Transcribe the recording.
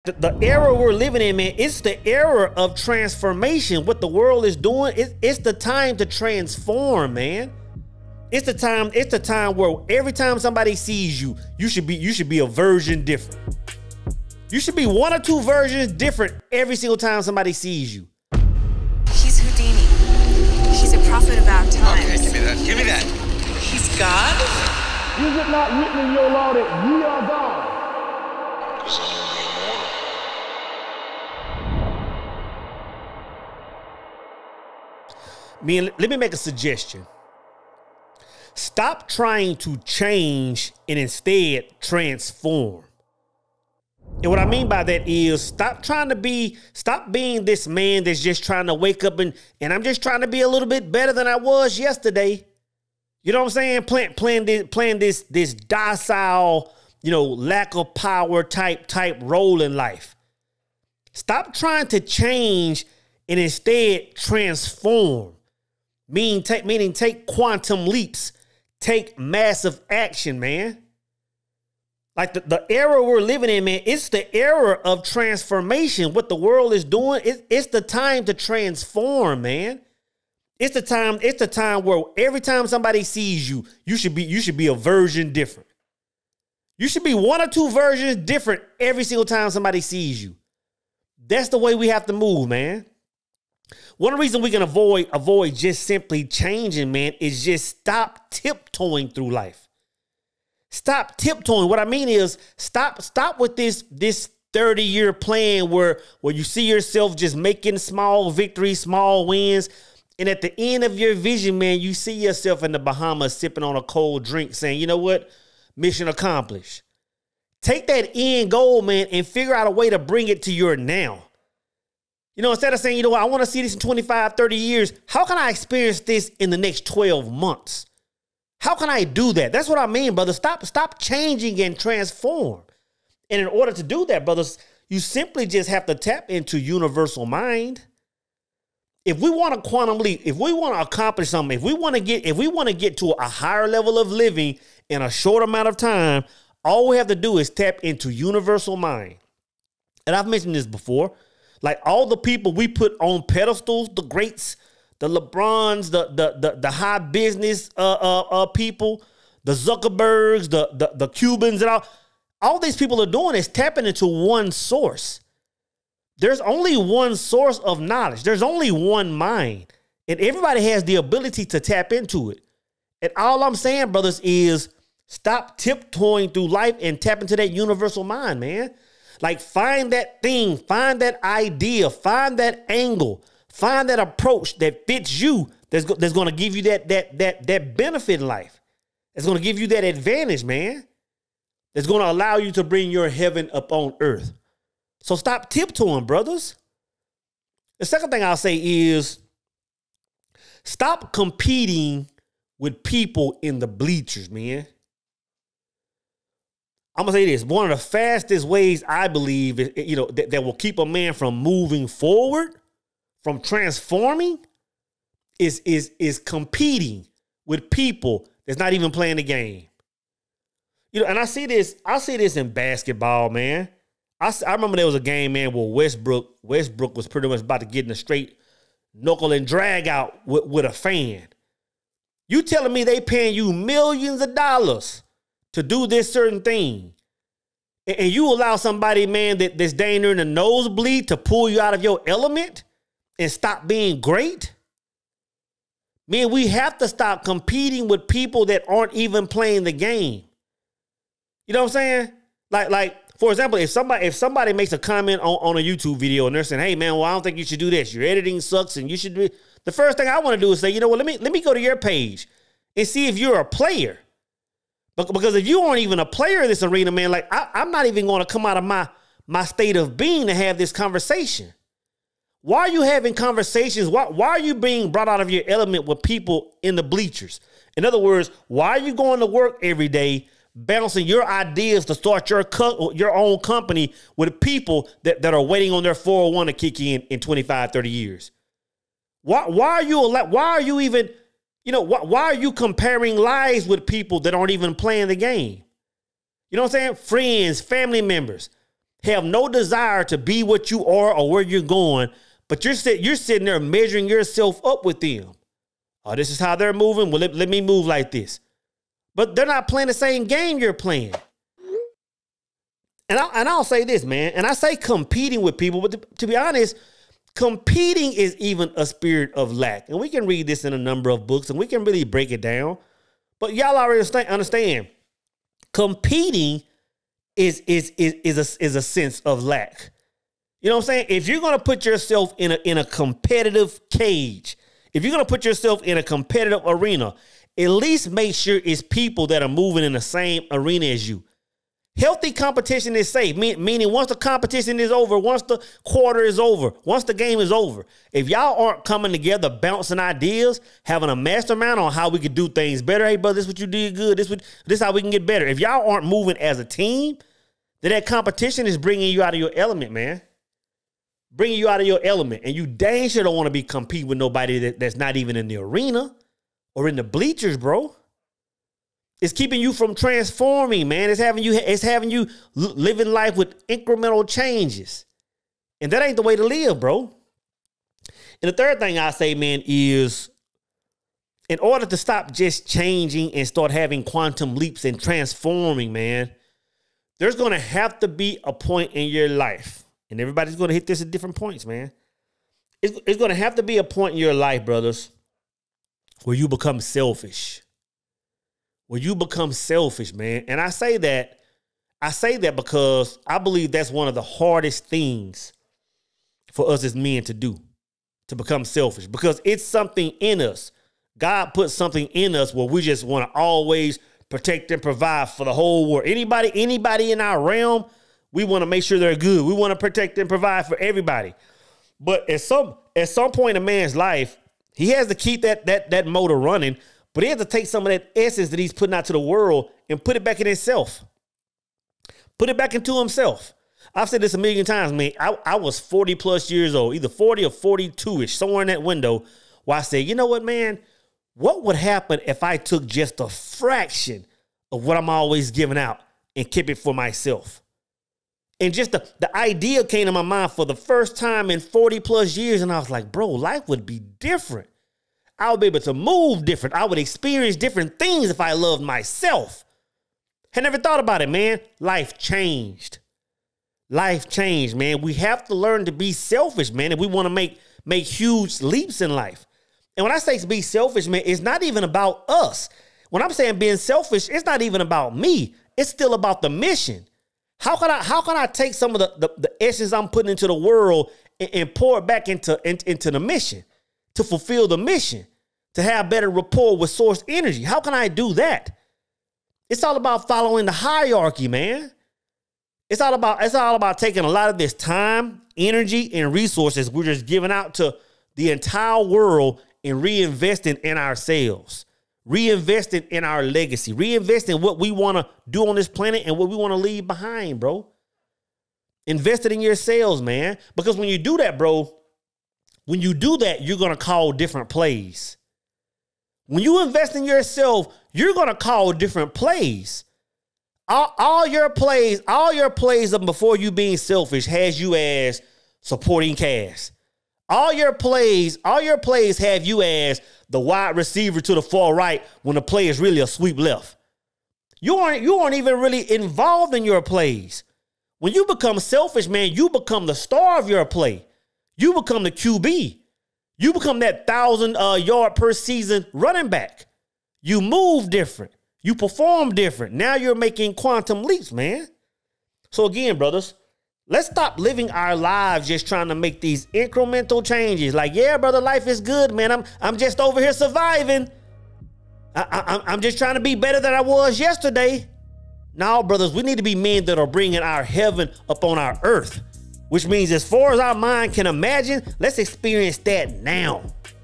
The era we're living in, man, it's the era of transformation. What the world is doing, it's the time to transform, man. It's the time where every time somebody sees you, you should be a version different. You should be one or two versions different every single time somebody sees you. He's Houdini. He's a prophet of our times. Okay, give me that. Give me that. He's God? Is it not written in your law that ye are God? Let me make a suggestion. Stop trying to change and instead transform. And what I mean by that is stop being this man that's just trying to wake up and I'm just trying to be a little bit better than I was yesterday. You know what I'm saying? Playing this docile, lack of power type role in life. Stop trying to change and instead transform. Meaning take quantum leaps, take massive action, man. Like the era we're living in, man, it's the era of transformation. What the world is doing, it's the time to transform, man. It's the time where every time somebody sees you, you should be a version different. You should be one or two versions different every single time somebody sees you. That's the way we have to move, man. One reason we can avoid just simply changing, man, is just stop tiptoeing through life. Stop tiptoeing. What I mean is stop with this 30-year plan where you see yourself just making small victories, small wins. And at the end of your vision, man, you see yourself in the Bahamas sipping on a cold drink saying, you know what? Mission accomplished. Take that end goal, man, and figure out a way to bring it to your now. Instead of saying, you know what, I want to see this in 25, 30 years. How can I experience this in the next 12 months? How can I do that? That's what I mean, brother. Stop changing and transform. And in order to do that, brothers, you simply just have to tap into universal mind. If we want a quantum leap, if we want to accomplish something, if we want to get to a higher level of living in a short amount of time, all we have to do is tap into universal mind. And I've mentioned this before. Like all the people we put on pedestals, the greats, the LeBrons, the high business people, the Zuckerbergs, the Cubans, and all these people are doing is tapping into one source. There's only one source of knowledge. There's only one mind, and everybody has the ability to tap into it. And all I'm saying, brothers, is stop tiptoeing through life and tap into that universal mind, man. Like find that thing, find that idea, find that angle, find that approach that fits you. That's going to give you that benefit in life. It's going to give you that advantage, man. That's going to allow you to bring your heaven up on earth. So stop tiptoeing, brothers. The second thing I'll say is stop competing with people in the bleachers, man. I'm going to say this. One of the fastest ways I believe, that will keep a man from moving forward, from transforming, is competing with people that's not even playing the game. And I see this in basketball, man. I remember there was a game, man, where Westbrook was pretty much about to get in a straight knuckle and drag out with a fan. You telling me they paying you millions of dollars to do this certain thing, and you allow somebody, man, that's down there in the nosebleed to pull you out of your element and stop being great? Man, we have to stop competing with people that aren't even playing the game. You know what I'm saying? Like for example, if somebody makes a comment on a YouTube video and they're saying, hey, man, well, I don't think you should do this. Your editing sucks and you should do it. The first thing I want to do is say, you know what, let me go to your page and see if you're a player. Because if you aren't even a player in this arena, man, like I'm not even going to come out of my state of being to have this conversation. Why are you having conversations? Why are you being brought out of your element with people in the bleachers? In other words, why are you going to work every day bouncing your ideas to start your own company with people that are waiting on their 401 to kick in 25, 30 years? Why are you even... why are you comparing lives with people that aren't even playing the game? You know what I'm saying? Friends, family members. have no desire to be what you are or where you're going, but you're sitting there measuring yourself up with them. Oh, this is how they're moving. Well, let me move like this. But they're not playing the same game you're playing. And I'll say this, man. And I say competing with people, but to be honest, competing is even a spirit of lack. And we can read this in a number of books and we can really break it down. But y'all already understand. Competing is a sense of lack. You know what I'm saying? If you're going to put yourself in a competitive cage, if you're going to put yourself in a competitive arena, at least make sure it's people that are moving in the same arena as you. Healthy competition is safe, meaning once the competition is over, once the quarter is over, once the game is over, if y'all aren't coming together, bouncing ideas, having a mastermind on how we could do things better, hey, brother, this is what you did good, this is how we can get better. If y'all aren't moving as a team, then that competition is bringing you out of your element, man. Bringing you out of your element. And you dang sure don't want to be competing with nobody that's not even in the arena or in the bleachers, bro. It's keeping you from transforming, man. It's having you living life with incremental changes. And that ain't the way to live, bro. And the third thing I say, man, is in order to stop just changing and start having quantum leaps and transforming, man, there's going to have to be a point in your life. And everybody's going to hit this at different points, man. It's going to have to be a point in your life, brothers, where you become selfish. Where you become selfish, man. And I say that because I believe that's one of the hardest things for us as men to do, to become selfish, because it's something in us. God put something in us where we just want to always protect and provide for the whole world. Anybody in our realm, we want to make sure they're good. We want to protect and provide for everybody. But at some point in a man's life, he has to keep that motor running. But he has to take some of that essence that he's putting out to the world and put it back in himself. Put it back into himself. I've said this a million times, man. I was 40 plus years old, either 40 or 42-ish, somewhere in that window, where I said, you know what, man? What would happen if I took just a fraction of what I'm always giving out and keep it for myself? And just the idea came to my mind for the first time in 40 plus years. And I was like, bro, life would be different. I would be able to move different. I would experience different things if I loved myself. I never thought about it, man. Life changed. Life changed, man. We have to learn to be selfish, man, if we want to make huge leaps in life. And when I say be selfish, man, it's not even about us. When I'm saying being selfish, it's not even about me. It's still about the mission. How can I take some of the essence I'm putting into the world and pour it back into the mission, to fulfill the mission, to have better rapport with source energy? How can I do that? It's all about following the hierarchy, man. It's all about taking a lot of this time, energy, and resources we're just giving out to the entire world and reinvesting in ourselves, reinvesting in our legacy, reinvesting in what we want to do on this planet and what we want to leave behind, bro. Invest it in yourselves, man. Because when you do that, bro, when you do that, you're going to call different plays. When you invest in yourself, you're going to call different plays. All your plays of before you being selfish has you as supporting cast. All your plays have you as the wide receiver to the far right when the play is really a sweep left. You aren't even really involved in your plays. When you become selfish, man, you become the star of your play. You become the QB. You become that 1,000 yard per season running back. You move different. You perform different. Now you're making quantum leaps, man. So again, brothers, let's stop living our lives just trying to make these incremental changes. Like, yeah, brother, life is good, man. I'm just over here surviving. I'm just trying to be better than I was yesterday. No, brothers, we need to be men that are bringing our heaven up on our earth, which means as far as our mind can imagine, let's experience that now.